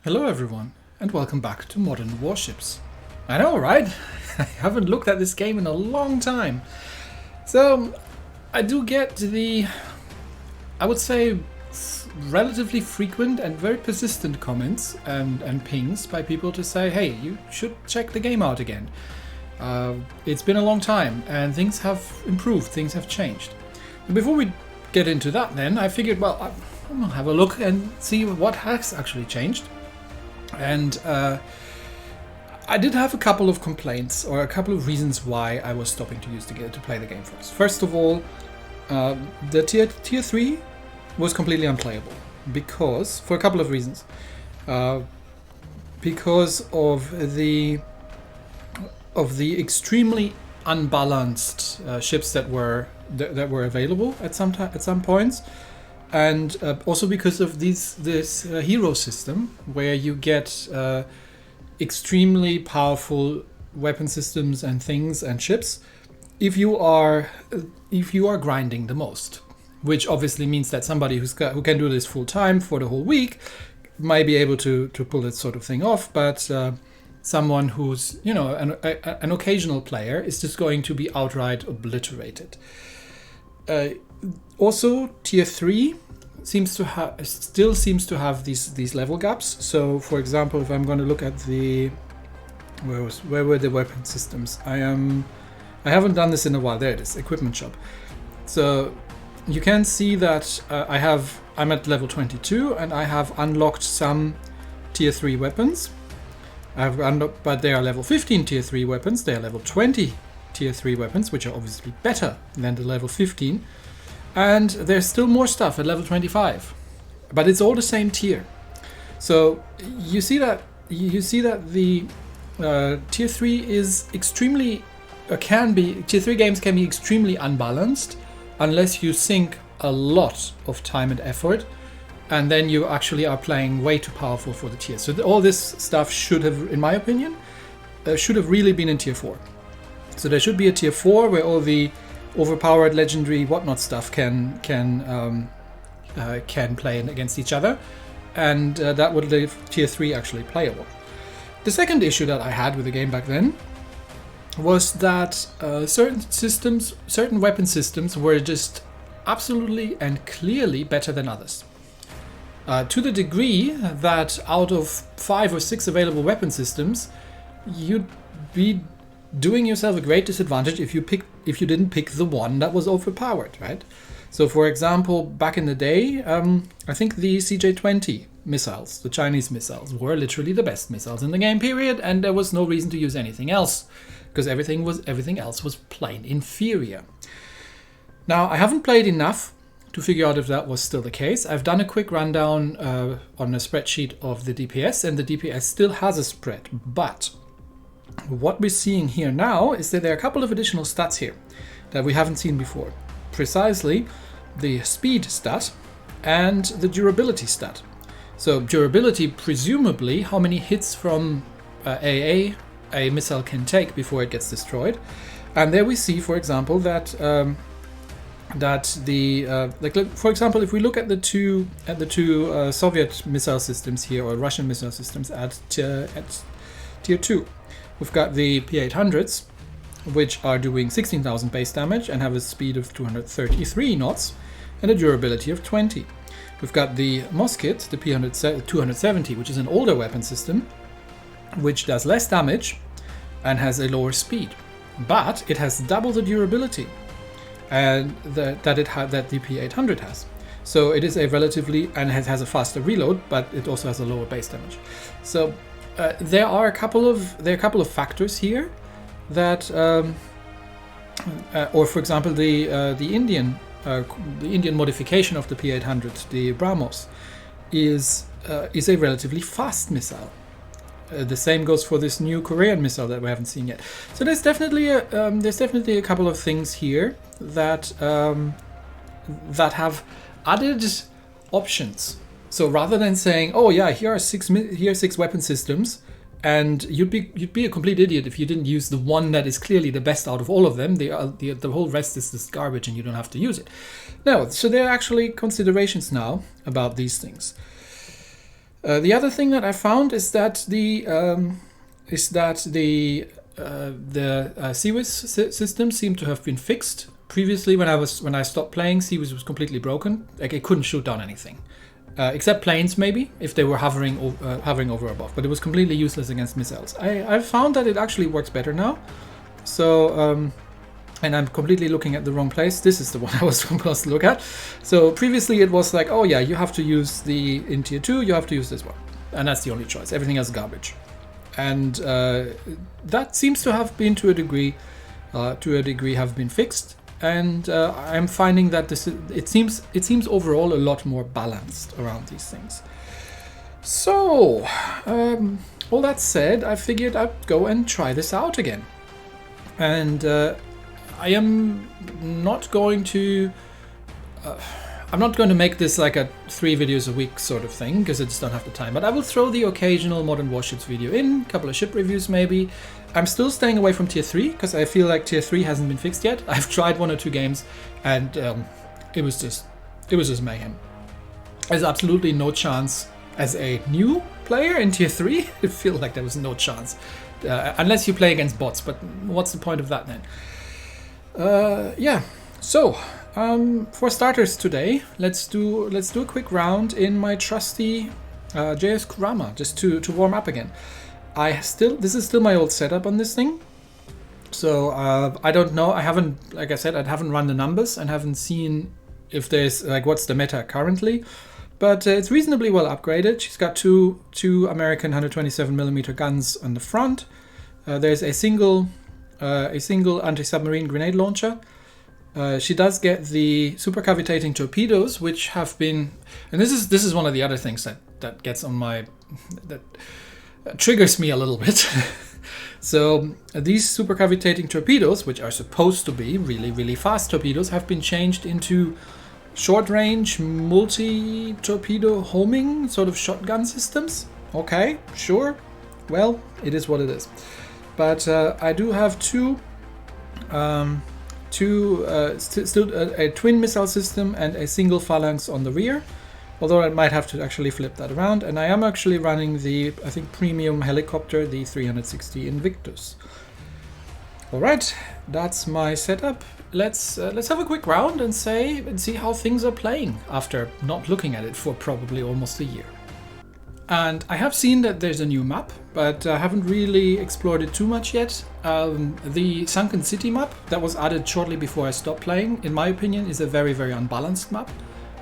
Hello everyone, and welcome back to Modern Warships. I know, right? I haven't looked at this game in a long time. So, I do get I would say, relatively frequent and very persistent comments and pings by people to say, hey, you should check the game out again. It's been a long time, and things have improved, things have changed. And before we get into that then, I figured, well, I'm gonna have a look and see what has actually changed. And I did have a couple of complaints or a couple of reasons why I was stopping to play the game first. First of all, the tier 3 was completely unplayable because for a couple of reasons. Because of the extremely unbalanced ships that were available at some points. And also because of this hero system, where you get extremely powerful weapon systems and things and ships, if you are grinding the most, which obviously means that somebody who can do this full time for the whole week might be able to pull this sort of thing off, but someone who's an occasional player is just going to be outright obliterated. Also, tier 3 still seems to have these level gaps. So, for example, if I'm going to look at where were the weapon systems? I haven't done this in a while. There it is, equipment shop. So you can see that I'm at level 22 and I have unlocked some tier 3 weapons. But they are level 15 tier 3 weapons. They are level 20 tier 3 weapons, which are obviously better than the level 15. And there's still more stuff at level 25, but it's all the same tier. So you see that the tier 3 is extremely tier 3 games can be extremely unbalanced unless you sink a lot of time and effort, and then you actually are playing way too powerful for the tier. So all this stuff should have, in my opinion, really been in tier 4. So there should be a tier 4 where all the overpowered legendary whatnot stuff can play against each other, and that would leave tier 3 actually playable. The second issue that I had with the game back then was that certain weapon systems were just absolutely and clearly better than others. To the degree that out of 5 or 6 available weapon systems, you'd be doing yourself a great disadvantage if you didn't pick the one that was overpowered, right? So, for example, back in the day, I think the CJ-20 missiles, the Chinese missiles, were literally the best missiles in the game, period, and there was no reason to use anything else because everything else was plain inferior. Now, I haven't played enough to figure out if that was still the case. I've done a quick rundown on a spreadsheet of the DPS, and the DPS still has a spread, but what we're seeing here now is that there are a couple of additional stats here that we haven't seen before. Precisely the speed stat and the durability stat. So durability, presumably how many hits from AA a missile can take before it gets destroyed. And there we see, for example, that for example, if we look at the two Soviet missile systems here, or Russian missile systems at tier 2. We've got the P800s, which are doing 16,000 base damage and have a speed of 233 knots and a durability of 20. We've got the Moskit, the P270, which is an older weapon system, which does less damage and has a lower speed, but it has double the durability and that the P800 has. So it is a relatively, and it has a faster reload, but it also has a lower base damage. So there are a couple of factors here that, or for example, the Indian modification of the P800, the BrahMos, is a relatively fast missile. The same goes for this new Korean missile that we haven't seen yet. So there's definitely a couple of things here that have added options. So rather than saying, "Oh yeah, here are six weapon systems," and you'd be a complete idiot if you didn't use the one that is clearly the best out of all of them. The whole rest is just garbage, and you don't have to use it. No, so there are actually considerations now about these things. The other thing that I found is that the CWIS systems seem to have been fixed. Previously, when I stopped playing, CWIS was completely broken. Like, it couldn't shoot down anything, except planes maybe if they were hovering over above. But it was completely useless against missiles. I found that it actually works better now. So. And I'm completely looking at the wrong place. This is the one I was supposed to look at. So previously it was like, oh yeah, you have to use in tier 2, you have to use this one. And that's the only choice. Everything else is garbage. And that seems to have been to a degree have been fixed. And I'm finding that it seems overall a lot more balanced around these things. So all that said, I figured I'd go and try this out again. And I am not going to. I'm not going to make this like a 3 videos a week sort of thing because I just don't have the time. But I will throw the occasional Modern Warships video in, a couple of ship reviews maybe. I'm still staying away from tier 3 because I feel like tier 3 hasn't been fixed yet. I've tried 1 or 2 games and it was just mayhem. There's absolutely no chance as a new player in tier 3. I feel like there was no chance unless you play against bots. But what's the point of that then? Yeah, so for starters today, let's do a quick round in my trusty JS Kurama just to warm up again. This is still my old setup on this thing, so I don't know. I haven't, like I said, I haven't run the numbers and haven't seen if there's like what's the meta currently, but it's reasonably well upgraded. She's got two American 127mm guns on the front. There's a single anti-submarine grenade launcher. She does get the supercavitating torpedoes, which have been, and this is one of the other things that gets on that triggers me a little bit. So these supercavitating torpedoes, which are supposed to be really, really fast torpedoes, have been changed into short-range multi-torpedo homing sort of shotgun systems. Okay, sure. Well, it is what it is. But I do have still a twin missile system and a single phalanx on the rear, although I might have to actually flip that around. And I am actually running the, I think, premium helicopter, the 360 Invictus. All right, that's my setup. Let's have a quick round and see how things are playing after not looking at it for probably almost a year. And I have seen that there's a new map, but I haven't really explored it too much yet. The Sunken City map that was added shortly before I stopped playing, in my opinion, is a very, very unbalanced map.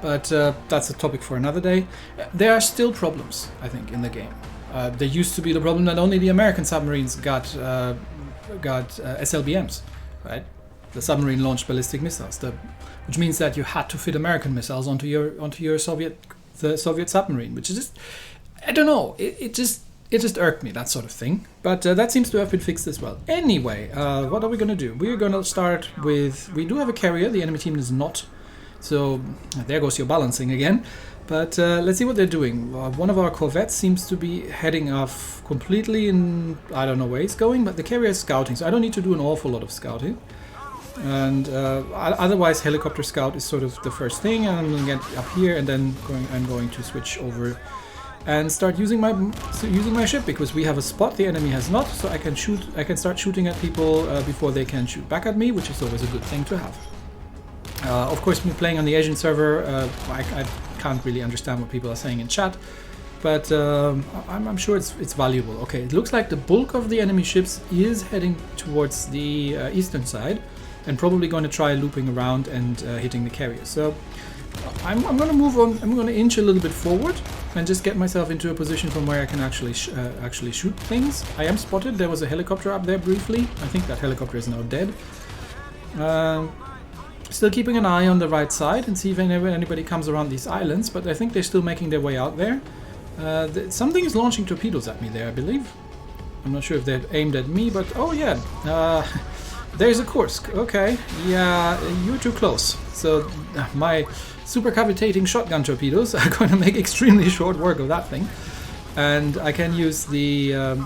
But that's a topic for another day. There are still problems, I think, in the game. There used to be the problem that only the American submarines got SLBMs, right? The submarine launched ballistic missiles, which means that you had to fit American missiles onto your Soviet submarine, which is just, I don't know, it just irked me, that sort of thing. But that seems to have been fixed as well. Anyway, what are we going to do? We're going to start with, we do have a carrier, the enemy team is not. So there goes your balancing again. But let's see what they're doing. One of our corvettes seems to be heading off completely in, I don't know where it's going, but the carrier is scouting, so I don't need to do an awful lot of scouting. And otherwise helicopter scout is sort of the first thing, and I'm going to get up here and then I'm going to switch over and start using my ship, because we have a spot the enemy has not, so I can start shooting at people before they can shoot back at me, which is always a good thing to have. Of course, me playing on the Asian server, I can't really understand what people are saying in chat, but I'm sure it's valuable. Okay, it looks like the bulk of the enemy ships is heading towards the eastern side, and probably going to try looping around and hitting the carrier. So I'm going to move on. I'm going to inch a little bit forward and just get myself into a position from where I can actually shoot things. I am spotted. There was a helicopter up there briefly. I think that helicopter is now dead. Still keeping an eye on the right side and see if anybody comes around these islands, but I think they're still making their way out there. Something is launching torpedoes at me there, I believe. I'm not sure if they're aimed at me, but oh yeah. There's a Kursk. Okay, yeah, you're too close. So my supercavitating shotgun torpedoes are going to make extremely short work of that thing, and I can use the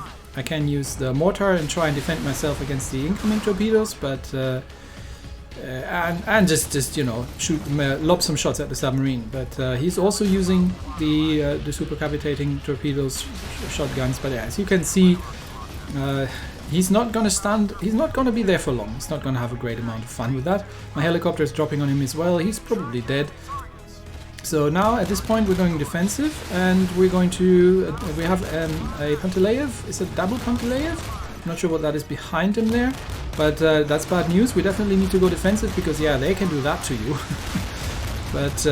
mortar and try and defend myself against the incoming torpedoes. But and just you know lob some shots at the submarine. But he's also using the supercavitating torpedoes, shotguns. But yeah, as you can see, he's not gonna stand. He's not gonna be there for long. He's not gonna have a great amount of fun with that. My helicopter is dropping on him as well. He's probably dead. So now at this point we're going defensive, and we're going to we have a Panteleev. It's a double Panteleev. I'm not sure what that is behind him there, but that's bad news. We definitely need to go defensive because yeah, they can do that to you. But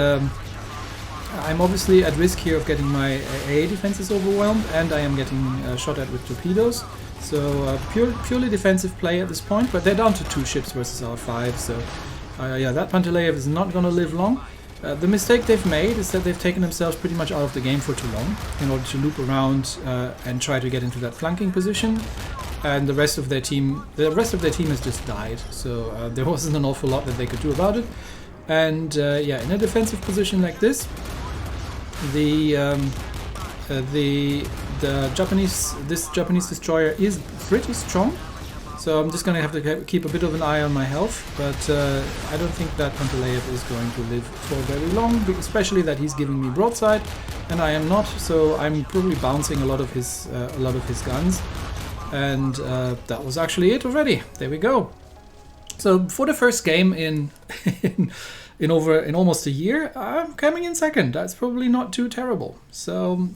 I'm obviously at risk here of getting my AA defenses overwhelmed, and I am getting shot at with torpedoes. So purely defensive play at this point, but they're down to 2 ships versus our 5. So yeah, that Panteleev is not going to live long. The mistake they've made is that they've taken themselves pretty much out of the game for too long in order to loop around and try to get into that flanking position. And the rest of their team has just died. So there wasn't an awful lot that they could do about it. And yeah, in a defensive position like this, the Japanese destroyer is pretty strong. So I'm just going to have to keep a bit of an eye on my health, but I don't think that Panteleev is going to live for very long, especially that he's giving me broadside, and I am not. So I'm probably bouncing a lot of his guns, and that was actually it already. There we go. So for the first game in in almost a year, I'm coming in second. That's probably not too terrible. So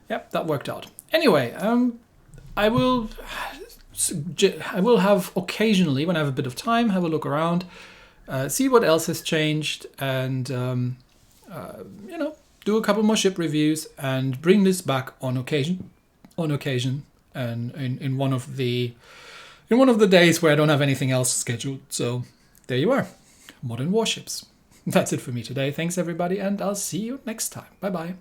yep, that worked out. Anyway, I will have occasionally, when I have a bit of time, have a look around, see what else has changed, and you know, do a couple more ship reviews and bring this back on occasion, and in one of the days where I don't have anything else scheduled. So there you are, Modern Warships. That's it for me today. Thanks everybody, and I'll see you next time. Bye bye.